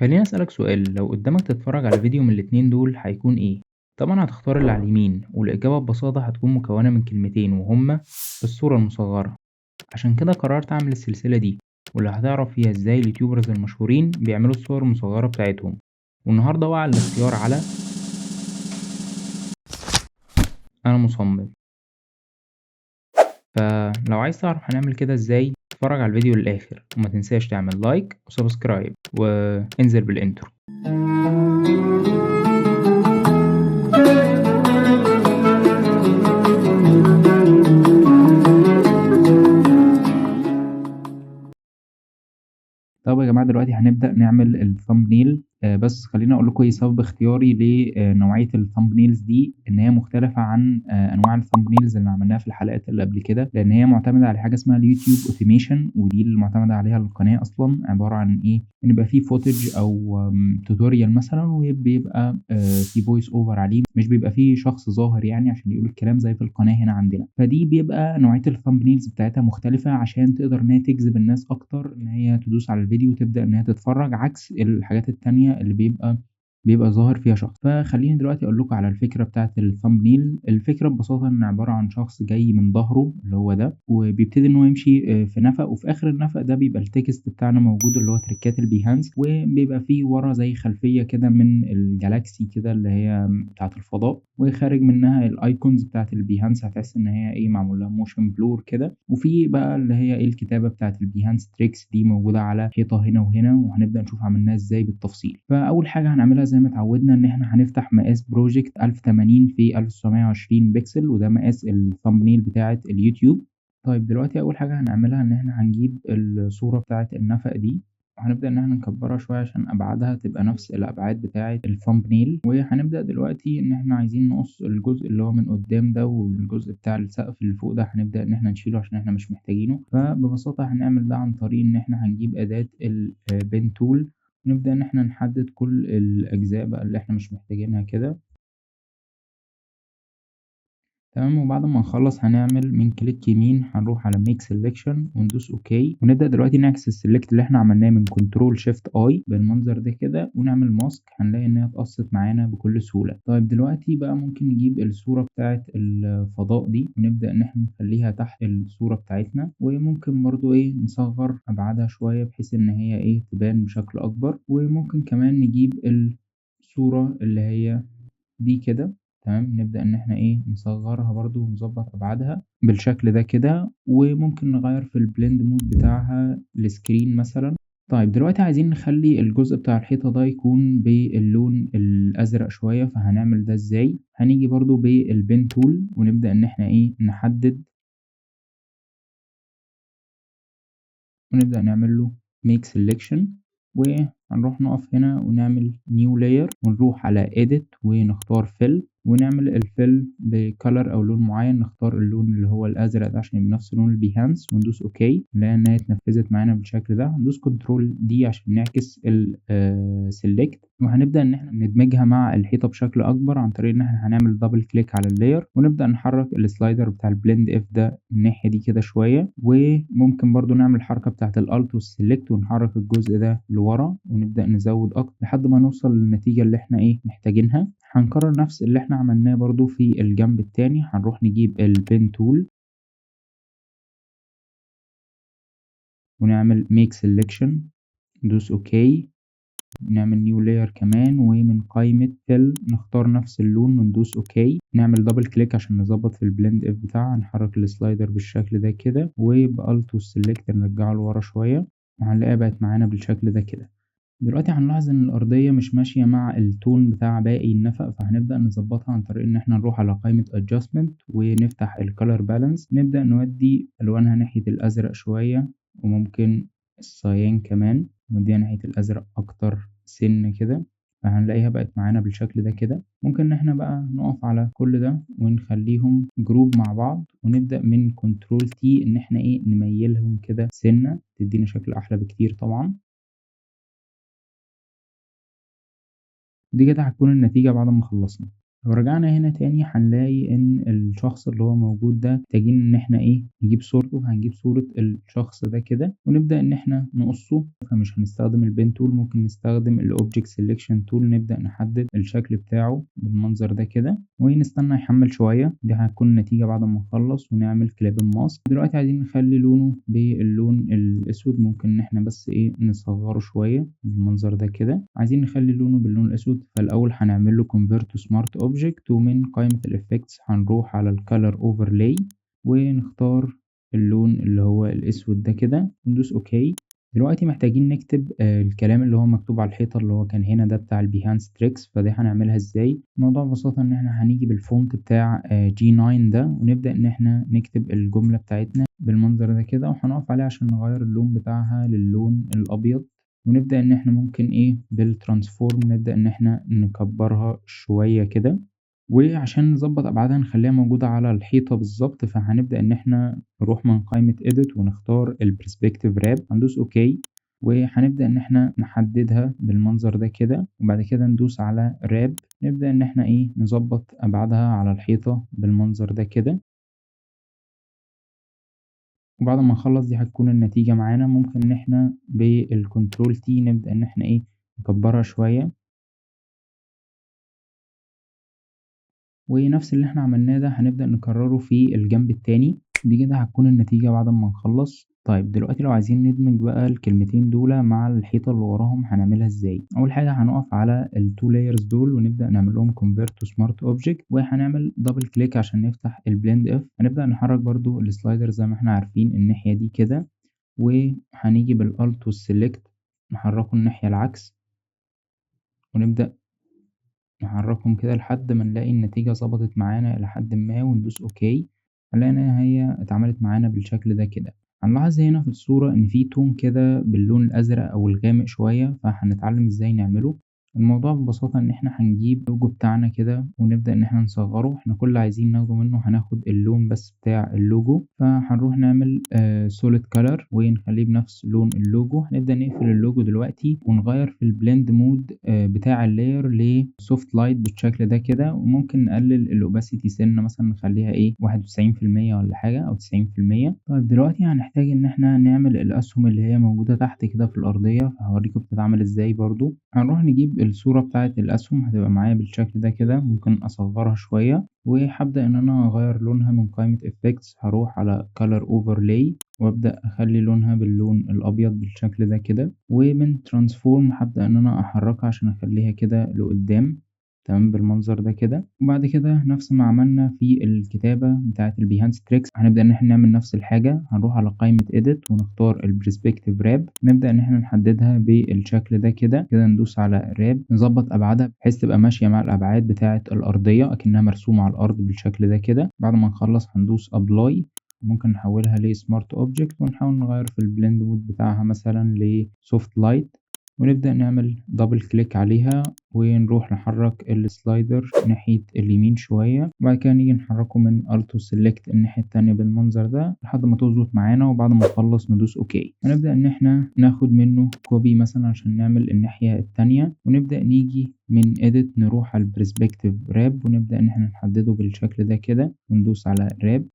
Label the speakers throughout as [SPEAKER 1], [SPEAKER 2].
[SPEAKER 1] خليني أسألك سؤال، لو قدامك تتفرج على فيديو من الاتنين دول هيكون إيه؟ طبعا هتختار اللي على اليمين، والإجابة ببساطة هتكون مكونة من كلمتين وهما الصورة المصغرة. عشان كده قررت أعمل السلسلة دي، واللي هتعرف فيها إزاي اليوتيوبرز المشهورين بيعملوا الصور المصغرة بتاعتهم. والنهاردة وقع الاختيار على أنا مصمم. فلو عايز تعرف هنعمل كده إزاي، اتفرج على الفيديو للآخر وما تنساش تعمل لايك وسبسكرايب وانزل بالإنترو. طب يا جماعة دلوقتي هنبدأ نعمل الثامبنيل. بس خليني أقول لكم إيه سبب اختياري لنوعية الثامبنيلز دي، إن هي مختلفة عن أنواع الثامبنيلز اللي عملناها في الحلقات اللي قبل كده، لأن هي معتمدة على حاجة اسمها اليوتيوب أوتوميشن، ودي اللي معتمدة عليها القناة أصلا. عبارة عن إيه؟ إن يبقى فيه فوتج أو توتوريال مثلا، وبيبقى في فويس أوفر عليه، مش بيبقى فيه شخص ظاهر يعني عشان يقول الكلام زي في القناة هنا عندنا. فدي بيبقى نوعية الثامبنيلز بتاعتها مختلفة عشان تقدر إن هي تجذب الناس أكتر إن هي تدوس على الفيديو وتبدأ إن هي تتفرج، عكس الحاجات التانية اللي بيبقى ظاهر فيها شخص. فخليني دلوقتي أقول لكم على الفكرة بتاعة الثامبنيل. الفكرة ببساطة إن عبارة عن شخص جاي من ظهره اللي هو ده، وبيبتدي إن هو يمشي في نفق، وفي آخر النفق ده بيبقى التكست بتاعنا موجود اللي هو تريكات البيهانس، وبيبقى فيه ورا زي خلفية كده من الجالاكسي كده اللي هي بتاعة الفضاء، وخارج منها الايكونز بتاعة البيهانس. هتحس إن هي إيه معمول لها موشن بلور كده، وفي بقى اللي هي إيه الكتابة بتاعة البيهانس تريكس دي موجودة على حيطة هنا وهنا، وهنبدأ نشوف عملناها إزاي بالتفصيل. فأول حاجة هنعملها زي ما اتعودنا إن إحنا هنفتح مقاس بروجكت 1080 في 1920 بكسل، وده مقاس الثامبنيل بتاعة اليوتيوب. طيب دلوقتي أول حاجة هنعملها إن إحنا هنجيب الصورة بتاعة النفق دي، وهنبدأ إن إحنا نكبرها شوية عشان أبعادها تبقى نفس الأبعاد بتاعة الثامبنيل. وهنبدأ دلوقتي إن إحنا عايزين نقص الجزء اللي هو من قدام ده، والجزء بتاع السقف اللي فوق ده هنبدأ إن إحنا نشيله عشان إحنا مش محتاجينه. فببساطة هنعمل ده عن طريق إن إحنا هنجيب أداة البين تول، ونبدأ إن إحنا نحدد كل الأجزاء بقى اللي إحنا مش محتاجينها كده. تمام، وبعد ما نخلص هنعمل من كليك يمين هنروح على ميك سيلكشن وندوس اوكي، ونبدأ دلوقتي نعكس السلكت اللي احنا عملناه من كنترول شيفت اي بالمنظر ده كده، ونعمل ماسك. هنلاقي انها اتقصت معانا بكل سهولة. طيب دلوقتي بقى ممكن نجيب الصورة بتاعة الفضاء دي، ونبدأ ان احنا نخليها تحت الصورة بتاعتنا، وممكن برضو ايه نصغر ابعادها شوية بحيث ان هي ايه تبان بشكل اكبر. وممكن كمان نجيب الصورة اللي هي دي كده. تمام، نبدأ إن إحنا إيه نصغرها برضو ونظبط أبعادها بالشكل ده كده، وممكن نغير في البلند مود بتاعها السكرين مثلا. طيب دلوقتي عايزين نخلي الجزء بتاع الحيطة ده يكون باللون الأزرق شوية، فهنعمل ده إزاي؟ هنيجي برضو بالبين تول ونبدأ إن إحنا إيه نحدد، ونبدأ نعمل له make selection، وهنروح نقف هنا ونعمل new layer، ونروح على edit ونختار fill، ونعمل الفيل بكالر او لون معين. نختار اللون اللي هو الازرق ده عشان يبقى نفس لون البيهانس، وندوس اوكي. نلاقي انها اتنفذت معانا بالشكل ده. هندوس كنترول دي عشان نعكس السلكت، وهنبدأ ان احنا ندمجها مع الحيطة بشكل اكبر عن طريق ان احنا هنعمل دبل كليك على اللاير، ونبدأ نحرك السلايدر بتاع البلند اف ده الناحية دي كده شوية. وممكن برضو نعمل الحركة بتاعة الالت والسلكت ونحرك الجزء ده لورا، ونبدأ نزود اكتر لحد ما نوصل للنتيجة اللي احنا ايه محتاجينها. هنكرر نفس اللي احنا عملناه برضو في الجنب التاني. هنروح نجيب البين تول ونعمل make selection، ندوس اوكي، نعمل نيو لاير كمان، ومن قائمة fill نختار نفس اللون وندوس اوكي. نعمل دبل كليك عشان نظبط في البلند اف بتاعها. نحرك السلايدر بالشكل ده كده، وبالت والسلكت نرجعه لورا شوية، وهنلاقيها بقت معانا بالشكل ده كده. دلوقتي هنلاحظ ان الارضية مش ماشية مع التون بتاع باقي النفق، فهنبدأ نظبطها عن طريق ان احنا نروح على قائمة adjustment ونفتح الcolor balance. نبدأ نودي الوانها ناحية الازرق شوية، وممكن الصيان كمان نوديها ناحية الازرق اكتر سن كده، فهنلاقيها بقت معانا بالشكل ده كده. ممكن ان احنا بقى نقف على كل ده ونخليهم جروب مع بعض، ونبدأ من كنترول تي ان احنا ايه نميلهم كده سنة، تدينا شكل احلى بكتير طبعا. دي كده هتكون النتيجة بعد ما خلصنا. لو رجعنا هنا تاني هنلاقي إن الشخص اللي هو موجود ده محتاجين إن إحنا نجيب صورته، فهنجيب صورة الشخص ده كده ونبدأ إن إحنا نقصه، فمش هنستخدم البين تول، ممكن نستخدم الأوبجكت سيلكشن تول، نبدأ نحدد الشكل بتاعه بالمنظر ده كده ونستنى يحمل شوية. دي هتكون النتيجة بعد ما نخلص ونعمل كليب ماسك. دلوقتي عايزين نخلي لونه باللون الأسود، ممكن إن إحنا بس نصغره شوية بالمنظر ده كده. عايزين نخلي لونه باللون الأسود، فالأول هنعمل له convert to smart object، ومن قائمة الإفكتس هنروح على الcolor overlay ونختار اللون اللي هو الأسود ده كده وندوس أوكي. دلوقتي محتاجين نكتب الكلام اللي هو مكتوب على الحيطة اللي هو كان هنا ده بتاع البيهانس تريكس، فدي هنعملها ازاي؟ الموضوع ببساطة إن احنا هنيجي بالفونت بتاع G9 ده ونبدأ إن احنا نكتب الجملة بتاعتنا بالمنظر ده كده، وهنقف عليه عشان نغير اللون بتاعها للون الأبيض. ونبدأ إن احنا ممكن بالترانسفورم نبدأ إن احنا نكبرها شوية كده، وعشان نظبط أبعادها نخليها موجودة على الحيطة بالظبط، فهنبدأ إن احنا نروح من قائمة edit ونختار البرسبكتيف راب، هندوس اوكي وهنبدأ إن احنا نحددها بالمنظر ده كده، وبعد كده ندوس على راب نبدأ إن احنا نظبط أبعادها على الحيطة بالمنظر ده كده. وبعد ما نخلص دي هتكون النتيجة معانا. ممكن إن احنا بالكنترول تي نبدأ إن احنا نكبرها شوية، ونفس اللي احنا عملناه ده هنبدأ نكرره في الجنب التاني. دي كده هتكون النتيجة بعد ما نخلص. طيب دلوقتي لو عايزين ندمج بقى الكلمتين دول مع الحيطة اللي وراهم هنعملها ازاي؟ أول حاجة هنقف على التو لايرز دول ونبدأ نعمل لهم convert to smart object، وهنعمل دبل كليك عشان نفتح البلند اف. هنبدأ نحرك برضو السلايدر زي ما احنا عارفين الناحية دي كده، وهنيجي بالالت والسلكت نحركه الناحية العكس، ونبدأ نحركهم كده لحد ما نلاقي النتيجة ظبطت معانا إلى حد ما وندوس أوكي. هنلاقي إن هي اتعملت معانا بالشكل ده كده. هنلاحظ هنا في الصورة إن في تون كده باللون الأزرق أو الغامق شوية، فهنتعلم إزاي نعمله. الموضوع ببساطة إن احنا هنجيب اللوجو بتاعنا كده ونبدأ إن احنا نصغره. احنا كل اللي عايزين ناخده منه هناخد اللون بس بتاع اللوجو، فهنروح نعمل solid color ونخليه بنفس لون اللوجو. هنبدأ نقفل اللوجو دلوقتي ونغير في البلند مود بتاع اللاير لسوفت لايت بالشكل ده كده، وممكن نقلل الاوباسيتي سنة مثلا نخليها 91% ولا حاجة أو 90%. طيب دلوقتي هنحتاج إن احنا نعمل الأسهم اللي هي موجودة تحت كده في الأرضية، فهوريكم بتتعمل ازاي. برضو هنروح نجيب الصورة بتاعة الأسهم هتبقى معايا بالشكل ده كده، ممكن أصغرها شوية وهبدأ إن أنا أغير لونها من قائمة effects. هروح على color overlay وأبدأ أخلي لونها باللون الأبيض بالشكل ده كده، ومن transform هبدأ إن أنا أحركها عشان أخليها كده لقدام تمام بالمنظر ده كده. وبعد كده نفس ما عملنا في الكتابة بتاعة البيهانس تريكس هنبدأ إن احنا نعمل نفس الحاجة. هنروح على قائمة edit ونختار البرسبكتيف راب، نبدأ إن احنا نحددها بالشكل ده كده ندوس على راب نظبط أبعادها بحيث تبقى ماشية مع الأبعاد بتاعة الأرضية أكنها مرسومة على الأرض بالشكل ده كده. بعد ما نخلص هندوس أبلاي، ممكن نحولها لسمارت اوبجكت ونحاول نغير في البلند مود بتاعها مثلا لسوفت لايت، ونبدأ نعمل دبل كليك عليها ونروح نحرك السلايدر ناحية اليمين شوية، وبعد كده نيجي نحركه من الت وسلكت الناحية التانية بالمنظر ده لحد ما تظبط معانا. وبعد ما نخلص ندوس اوكي. هنبدأ ان احنا ناخد منه كوبي مثلا عشان نعمل الناحية التانية، ونبدأ نيجي من edit نروح على البرسبكتيف راب ونبدأ ان احنا نحدده بالشكل ده كده وندوس على راب.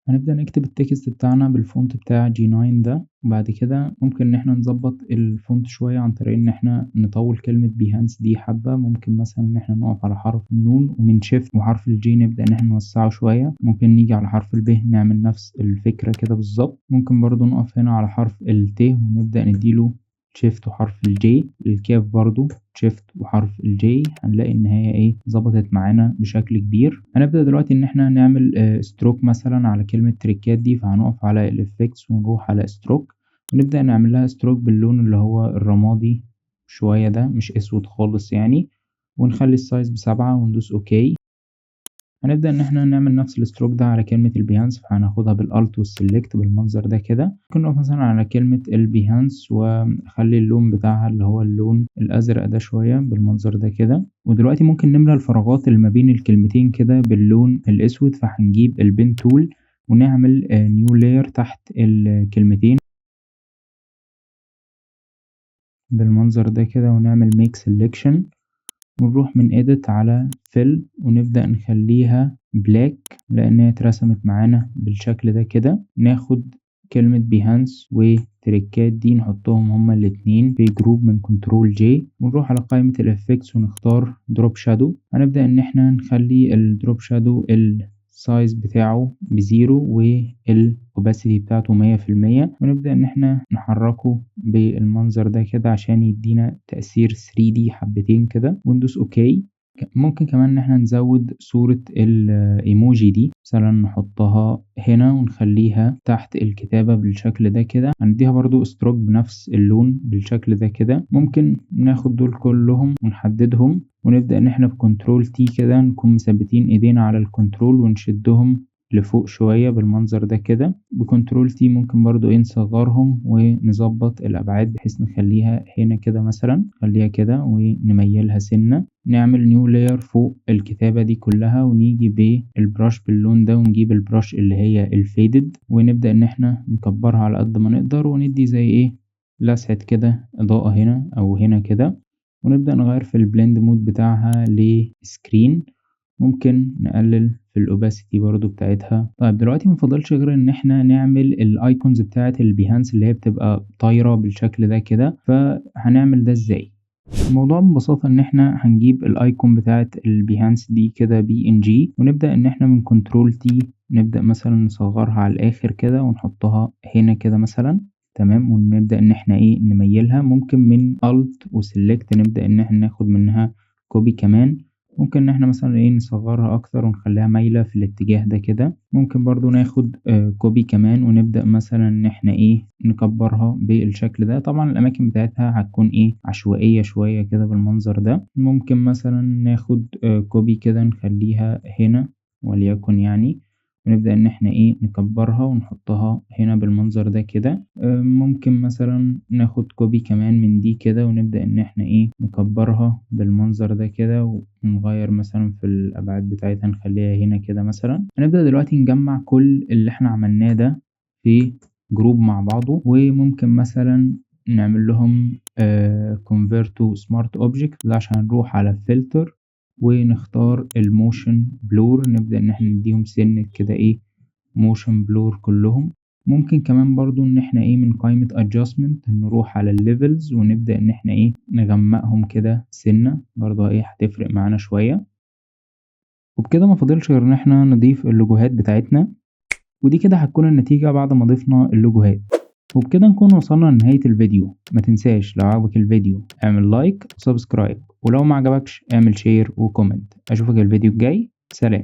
[SPEAKER 1] هنبدأ نكتب التكست بتاعنا بالفونت بتاع G9 ده، وبعد كده ممكن إن احنا نظبط الفونت شوية عن طريق إن احنا نطول كلمة بيهانس دي حبة. ممكن مثلا إن احنا نقف على حرف النون ومن شيفت وحرف الجي نبدأ إن احنا نوسعه شوية. ممكن نيجي على حرف الب نعمل نفس الفكرة كده بالظبط. ممكن برضو نقف هنا على حرف الت ونبدأ نديله شيفت وحرف الجي. الكاف برضو شيفت وحرف الجي. هنلاقي ان هي ظبطت معانا بشكل كبير. هنبدأ دلوقتي ان احنا نعمل ستروك مثلا على كلمة تريكات دي، فهنقف على الافكتس ونروح على ستروك ونبدأ نعمل لها ستروك باللون اللي هو الرمادي شوية ده مش اسود خالص يعني، ونخلي السايز ب7 وندوس اوكي. هنبدأ إن احنا نعمل نفس الستروك ده على كلمة البيهانس، فهناخدها بالالت والسلكت بالمنظر ده كده. ممكن نقف مثلا على كلمة البيهانس وأخلي اللون بتاعها اللي هو اللون الأزرق ده شوية بالمنظر ده كده. ودلوقتي ممكن نملى الفراغات اللي ما بين الكلمتين كده باللون الأسود، فهنجيب البين تول ونعمل نيو لاير تحت الكلمتين بالمنظر ده كده ونعمل ميك سيلكشن، ونروح من edit على fill ونبدأ نخليها black لأنها اترسمت معانا بالشكل ده كده. ناخد كلمة بيهانس وتريكات دي نحطهم هما الاتنين في جروب من كنترول J، ونروح على قائمة الإفكتس ونختار دروب شادو. هنبدأ إن احنا نخلي الدروب شادو السايز بتاعه بزيرو والأوباسيتي بتاعته 100%، ونبدأ إن احنا نحركه بالمنظر ده كده عشان يدينا تأثير 3D حبتين كده، وندوس اوكي. ممكن كمان ان احنا نزود صورة الايموجي دي، مثلا نحطها هنا ونخليها تحت الكتابة بالشكل ده كده. هنديها برضو ستروك بنفس اللون بالشكل ده كده. ممكن ناخد دول كلهم ونحددهم ونبدأ ان احنا بكنترول تي كده نكون مثبتين ايدينا على الكنترول ونشدهم لفوق شوية بالمنظر ده كده. بكنترول تي ممكن برضو نصغرهم ونظبط الأبعاد بحيث نخليها هنا كده، مثلا نخليها كده ونميلها سنة. نعمل نيو لاير فوق الكتابة دي كلها ونيجي بالبراش باللون ده ونجيب البراش اللي هي الفيدد ونبدأ ان احنا نكبرها على قد ما نقدر وندي زي ايه لسعة كده إضاءة هنا أو هنا كده، ونبدأ نغير في البلند مود بتاعها لسكرين. ممكن نقلل في الاوباسيتي برضو بتاعتها. طيب دلوقتي مفضلش غير ان احنا نعمل الايكونز بتاعة البيهانس اللي هي بتبقى طايرة بالشكل ده كده. فهنعمل ده ازاي؟ الموضوع ببساطة ان احنا هنجيب الايكون بتاعة البيهانس دي كده PNG، ونبدأ ان احنا من كنترول تي نبدأ مثلا نصغرها على الاخر كده ونحطها هنا كده مثلا، تمام. ونبدأ ان احنا ايه نميلها. ممكن من Alt وسلكت نبدأ ان احنا ناخد منها كوبي كمان. ممكن ان احنا مثلا ايه نصغرها اكتر ونخليها مايلة في الاتجاه ده كده. ممكن برضو ناخد كوبي كمان ونبدأ مثلا ان احنا ايه نكبرها بالشكل ده. طبعا الاماكن بتاعتها هتكون ايه عشوائية شوية كده بالمنظر ده. ممكن مثلا ناخد كوبي كده نخليها هنا وليكن يعني، ونبدأ ان احنا ايه نكبرها ونحطها هنا بالمنظر ده كده. ممكن مثلا ناخد كوبي كمان من دي كده ونبدأ ان احنا ايه نكبرها بالمنظر ده كده، ونغير مثلا في الابعاد بتاعتها نخليها هنا كده مثلا. هنبدأ دلوقتي نجمع كل اللي احنا عملناه ده في جروب مع بعضه، وممكن مثلا نعمل لهم convert to smart object ده عشان نروح على filter ونختار الموشن بلور. نبدأ ان احنا نديهم سنة كده ايه موشن بلور كلهم. ممكن كمان برضو ان احنا ايه من قائمة adjustment نروح على الليفلز ونبدأ ان احنا ايه نغمقهم كده سنة برضو ايه هتفرق معانا شوية. وبكده ما فاضلش غير ان احنا نضيف اللوجوهات بتاعتنا، ودي كده هتكون النتيجة بعد ما ضفنا اللوجوهات. وبكده نكون وصلنا لنهاية الفيديو. ما تنساش لو عجبك الفيديو اعمل لايك وسبسكرايب، ولو ما عجبكش اعمل شير وكومنت. اشوفك الفيديو الجاي. سلام.